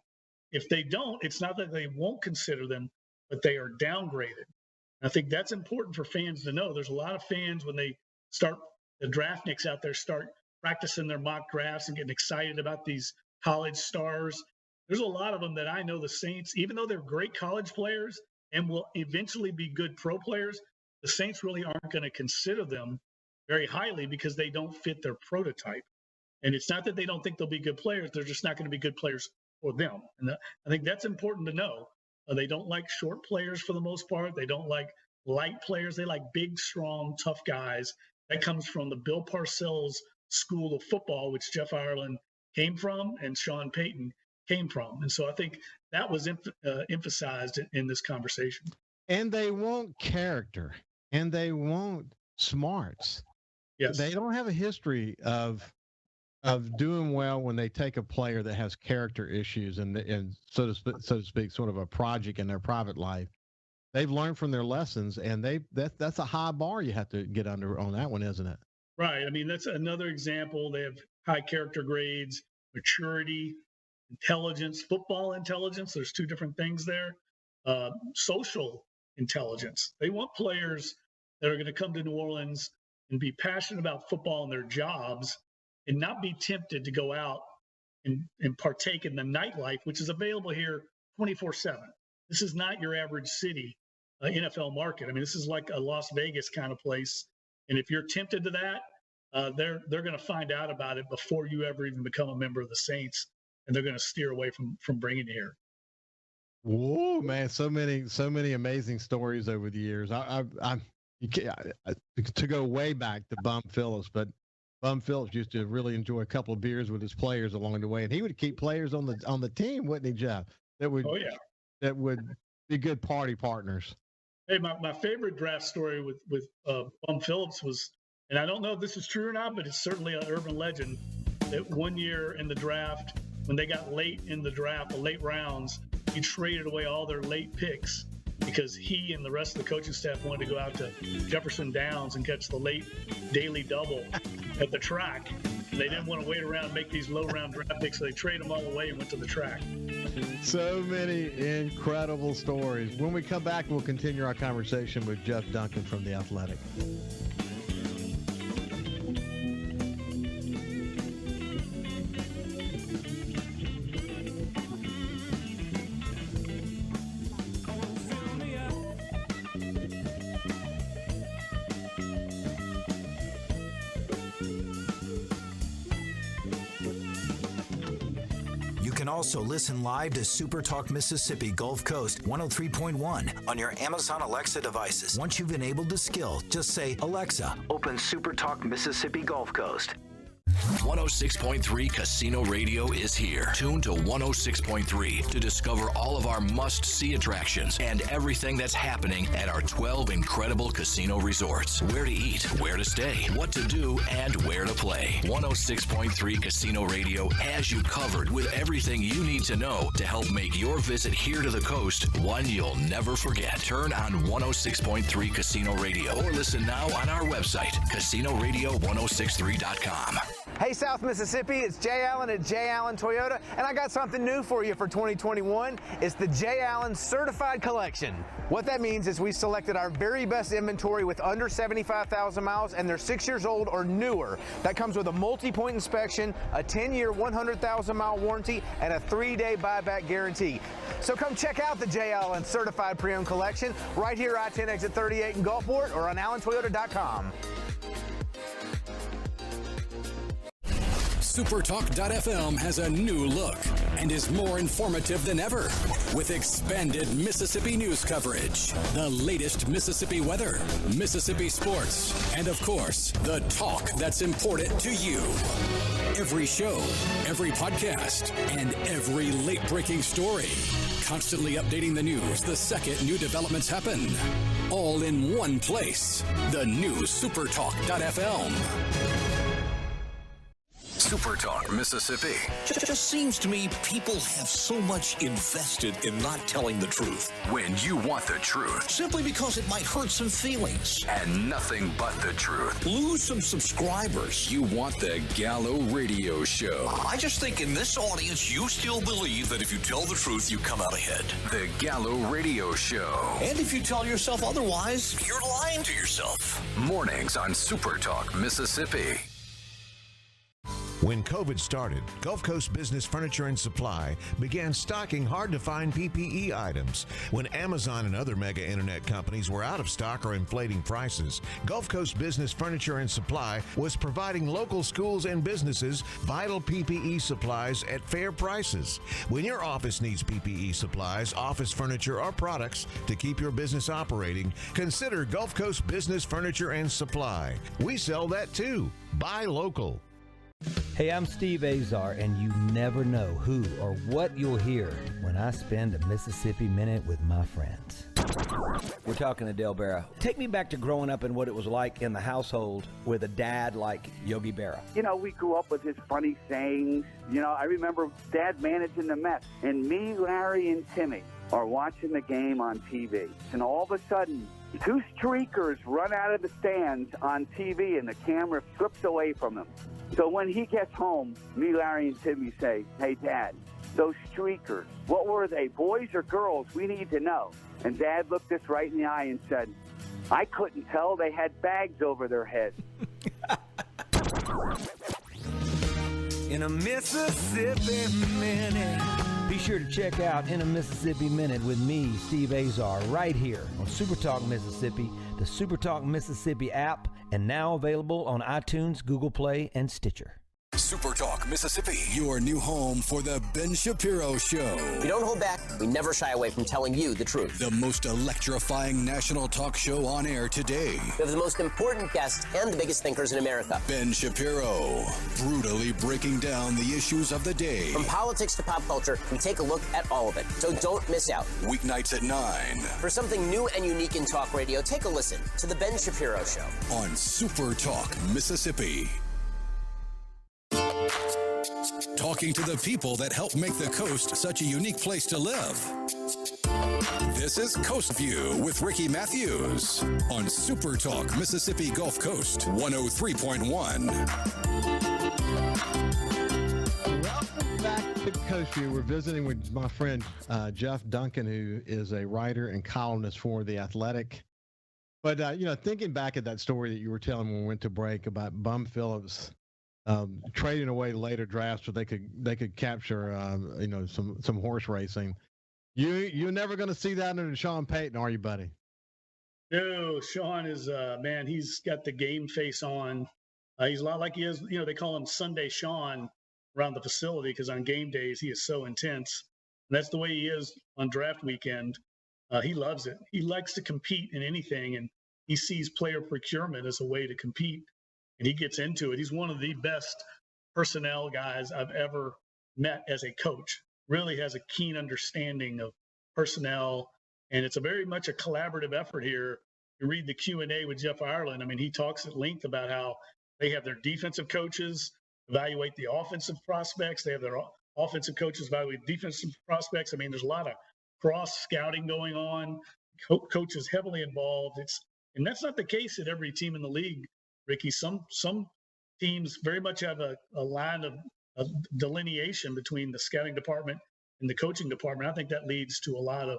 If they don't, it's not that they won't consider them, but they are downgraded. I think that's important for fans to know. There's a lot of fans, when they start, the draftniks out there start practicing their mock drafts and getting excited about these college stars. There's a lot of them that I know the Saints, even though they're great college players and will eventually be good pro players, the Saints really aren't going to consider them very highly because they don't fit their prototype. And it's not that they don't think they'll be good players. They're just not going to be good players for them. And I think that's important to know. They don't like short players for the most part. They don't like light players. They like big, strong, tough guys. That comes from the Bill Parcells school of football, which Jeff Ireland came from and Sean Payton came from. And so I think that was emphasized in this conversation. And they want character, and they want smarts. Yes. They don't have a history of doing well when they take a player that has character issues and so to speak, sort of a project in their private life. They've learned from their lessons, and that's a high bar you have to get under on that one, isn't it? Right. I mean, that's another example. They have high character grades, maturity, intelligence, football intelligence. There's two different things there. Social intelligence. They want players that are going to come to New Orleans and be passionate about football and their jobs, and not be tempted to go out and partake in the nightlife, which is available here 24/7. This is not your average city NFL market. I mean, this is like a Las Vegas kind of place. And if you're tempted to that, they're going to find out about it before you ever even become a member of the Saints, and they're going to steer away from bringing you here. Whoa, man! So many amazing stories over the years. To go way back to Bum Phillips, but Bum Phillips used to really enjoy a couple of beers with his players along the way, and he would keep players on the team, wouldn't he, Jeff? That would be good party partners. Hey, my favorite draft story with Bum Phillips was, and I don't know if this is true or not, but it's certainly an urban legend, that one year in the draft, when they got late in the draft, the late rounds, he traded away all their late picks because he and the rest of the coaching staff wanted to go out to Jefferson Downs and catch the late daily double at the track. And they didn't want to wait around and make these low-round draft picks, so they traded them all away and went to the track. So many incredible stories. When we come back, we'll continue our conversation with Jeff Duncan from The Athletic. Also listen live to SuperTalk Mississippi Gulf Coast 103.1 on your Amazon Alexa devices. Once you've enabled the skill, just say, Alexa, open SuperTalk Mississippi Gulf Coast. 106.3 Casino Radio is here. Tune to 106.3 to discover all of our must-see attractions and everything that's happening at our 12 incredible casino resorts. Where to eat, where to stay, what to do, and where to play. 106.3 Casino Radio has you covered with everything you need to know to help make your visit here to the coast one you'll never forget. Turn on 106.3 Casino Radio or listen now on our website, CasinoRadio1063.com. Hey, South Mississippi, it's Jay Allen at Jay Allen Toyota, and I got something new for you for 2021. It's the Jay Allen Certified Collection. What that means is we selected our very best inventory with under 75,000 miles, and they're 6 years old or newer. That comes with a multi-point inspection, a 10-year, 100,000-mile warranty, and a 3-day buyback guarantee. So come check out the Jay Allen Certified Pre-Owned Collection right here, I-10 exit 38 in Gulfport, or on allentoyota.com. SuperTalk.fm has a new look and is more informative than ever with expanded Mississippi news coverage, the latest Mississippi weather, Mississippi sports, and of course, the talk that's important to you. Every show, every podcast, and every late-breaking story. Constantly updating the news the second new developments happen. All in one place. The new SuperTalk.fm. SuperTalk Mississippi. It just seems to me people have so much invested in not telling the truth. When you want the truth. Simply because it might hurt some feelings. And nothing but the truth. Lose some subscribers. You want the Gallo Radio Show. I just think in this audience, you still believe that if you tell the truth, you come out ahead. The Gallo Radio Show. And if you tell yourself otherwise, you're lying to yourself. Mornings on SuperTalk Mississippi. When COVID started, Gulf Coast Business Furniture and Supply began stocking hard-to-find PPE items. When Amazon and other mega internet companies were out of stock or inflating prices, Gulf Coast Business Furniture and Supply was providing local schools and businesses vital PPE supplies at fair prices. When your office needs PPE supplies, office furniture, or products to keep your business operating, consider Gulf Coast Business Furniture and Supply. We sell that too. Buy local. Hey, I'm Steve Azar, and you never know who or what you'll hear when I spend a Mississippi Minute with my friends. We're talking to Del Berra. Take me back to growing up and what it was like in the household with a dad like Yogi Berra. You know, we grew up with his funny sayings. You know, I remember Dad managing the Mets, and me, Larry, and Timmy are watching the game on TV. And all of a sudden, two streakers run out of the stands on TV, and the camera slips away from them. So when he gets home, me, Larry, and Timmy say, "Hey, Dad, those streakers, what were they, boys or girls? We need to know." And Dad looked us right in the eye and said, "I couldn't tell. They had bags over their heads." In a Mississippi Minute. Be sure to check out In a Mississippi Minute with me, Steve Azar, right here on SuperTalk Mississippi, the SuperTalk Mississippi app, and now available on iTunes, Google Play, and Stitcher. SuperTalk Mississippi, your new home for the Ben Shapiro Show. We don't hold back. We never shy away from telling you the truth. The most electrifying national talk show on air today. We have the most important guests and the biggest thinkers in America. Ben Shapiro, brutally breaking down the issues of the day. From politics to pop culture, we take a look at all of it. So don't miss out. Weeknights at 9. For something new and unique in talk radio, take a listen to The Ben Shapiro Show. On SuperTalk Mississippi. Talking to the people that help make the coast such a unique place to live. This is Coast Vue with Ricky Mathews on SuperTalk Mississippi Gulf Coast 103.1. Welcome back to Coast Vue. We're visiting with my friend Jeff Duncan, who is a writer and columnist for The Athletic. But, you know, thinking back at that story that you were telling when we went to break about Bum Phillips trading away later drafts so they could capture you know, some horse racing. You're never going to see that under Sean Payton, are you, buddy? No, Sean is man. He's got the game face on. He's a lot like he is. You know, they call him Sunday Sean around the facility because on game days he is so intense. And that's the way he is on draft weekend. He loves it. He likes to compete in anything, and he sees player procurement as a way to compete. And he gets into it. He's one of the best personnel guys I've ever met as a coach. Really has a keen understanding of personnel, and it's a very much a collaborative effort here. You read the Q&A with Jeff Ireland. I mean, he talks at length about how they have their defensive coaches evaluate the offensive prospects. They have their offensive coaches evaluate defensive prospects. I mean, there's a lot of cross scouting going on. Coach is heavily involved. And that's not the case at every team in the league, Ricky. Some teams very much have a line of delineation between the scouting department and the coaching department. I think that leads to a lot of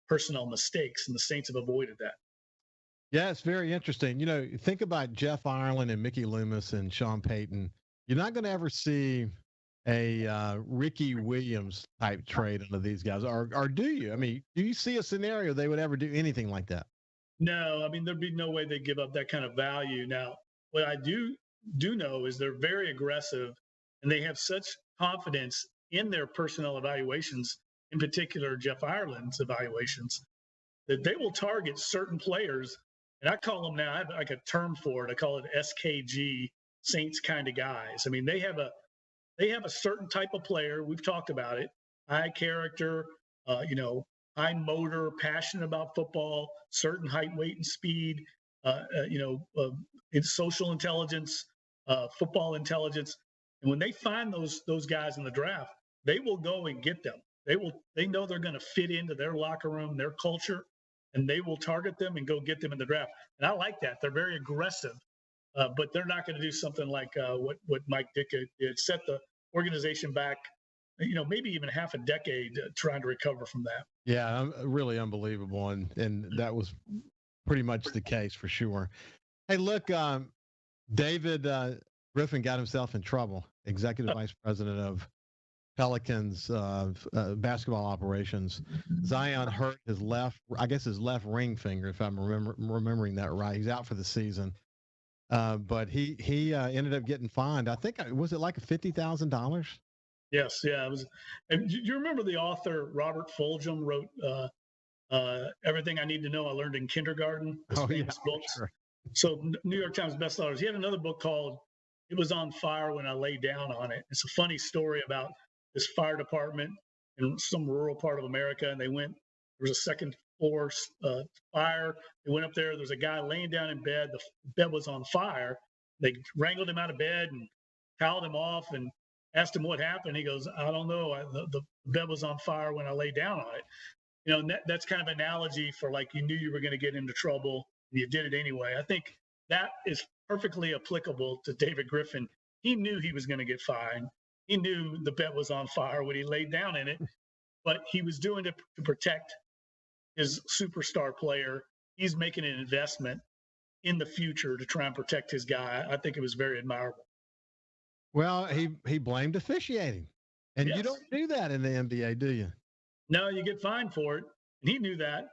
personnel mistakes, and the Saints have avoided that. Yeah, it's very interesting. You know, think about Jeff Ireland and Mickey Loomis and Sean Payton. You're not going to ever see a Ricky Williams type trade under these guys, or do you? I mean, do you see a scenario they would ever do anything like that? No, I mean, there'd be no way they'd give up that kind of value. Now, what I do know is they're very aggressive, and they have such confidence in their personnel evaluations, in particular Jeff Ireland's evaluations, that they will target certain players. And I call them now, I have like a term for it. I call it SKG, Saints kind of guys. I mean, they have a certain type of player. We've talked about it. High character, high motor, passionate about football, certain height, weight, and speed, it's social intelligence, football intelligence. And when they find those guys in the draft, they will go and get them. They know they're going to fit into their locker room, their culture, and they will target them and go get them in the draft. And I like that. They're very aggressive, but they're not going to do something like what Mike Ditka did, set the organization back, maybe even half a decade trying to recover from that. Yeah, really unbelievable. And that was pretty much the case for sure. Hey, look, David Griffin got himself in trouble, executive vice president of Pelicans basketball operations. Zion hurt his left ring finger, if I'm remembering that right. He's out for the season. But he ended up getting fined. I think, was it like $50,000? Yes, yeah. It was. And do you remember the author Robert Fulghum wrote Everything I Need to Know I Learned in Kindergarten? Famous books. Sure. So New York Times bestsellers. He had another book called It Was on Fire When I Lay Down on It. It's a funny story about this fire department in some rural part of America, and there was a second floor fire. They went up there. There was a guy laying down in bed. The bed was on fire. They wrangled him out of bed and toweled him off and asked him what happened. He goes, I don't know. The bed was on fire when I lay down on it. And that's kind of an analogy for like you knew you were going to get into trouble and you did it anyway. I think that is perfectly applicable to David Griffin. He knew he was going to get fined. He knew the bed was on fire when he laid down in it, but he was doing it to protect his superstar player. He's making an investment in the future to try and protect his guy. I think it was very admirable. Well, he blamed officiating, and you don't do that in the NBA, do you? No, you get fined for it, and he knew that,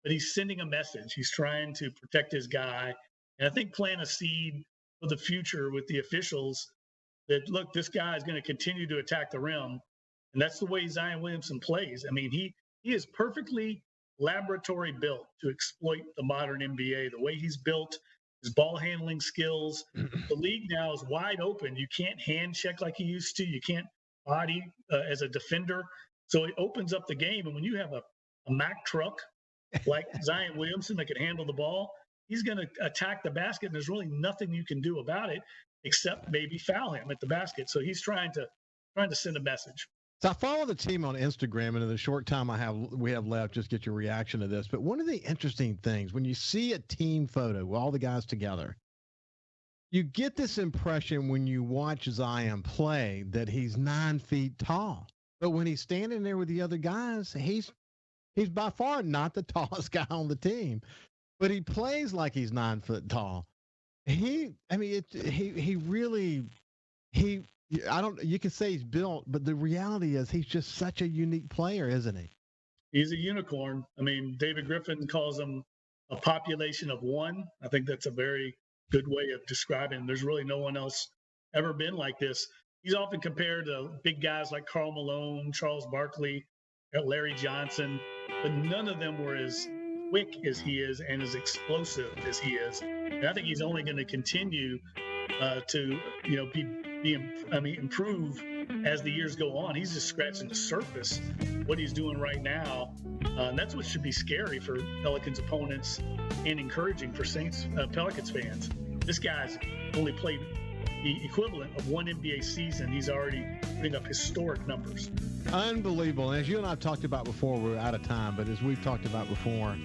but he's sending a message. He's trying to protect his guy, and I think plant a seed for the future with the officials that, look, this guy is going to continue to attack the rim, and that's the way Zion Williamson plays. I mean, he is perfectly laboratory built to exploit the modern NBA. The way he's built, his ball handling skills. The league now is wide open. You can't hand check like you used to. You can't body as a defender. So it opens up the game. And when you have a Mack truck like Zion Williamson that can handle the ball, he's going to attack the basket, and there's really nothing you can do about it except maybe foul him at the basket. So he's trying to send a message. So I follow the team on Instagram, and in the short time we have left, just get your reaction to this. But one of the interesting things, when you see a team photo with all the guys together, you get this impression when you watch Zion play that he's 9 feet tall. But when he's standing there with the other guys, he's by far not the tallest guy on the team. But he plays like he's 9 foot tall. You can say he's built, but the reality is he's just such a unique player, isn't he? He's a unicorn. I mean, David Griffin calls him a population of one. I think that's a very good way of describing him. There's really no one else ever been like this. He's often compared to big guys like Karl Malone, Charles Barkley, Larry Johnson, but none of them were as quick as he is and as explosive as he is. And I think he's only going to continue to improve as the years go on. He's just scratching the surface. What he's doing right now, and that's what should be scary for Pelicans opponents and encouraging for Pelicans fans. This guy's only played the equivalent of one NBA season. He's already putting up historic numbers. Unbelievable. And as you and I have talked about before, we're out of time, but as we've talked about before,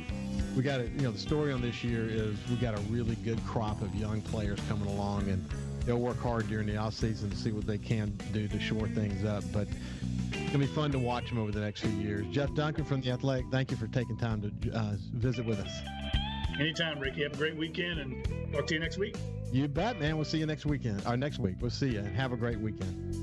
we got the story on this year is we got a really good crop of young players coming along, and they'll work hard during the offseason to see what they can do to shore things up. But it's going to be fun to watch them over the next few years. Jeff Duncan from The Athletic, thank you for taking time to visit with us. Anytime, Ricky. Have a great weekend, and talk to you next week. You bet, man. We'll see you next weekend, or next week. We'll see you, and have a great weekend.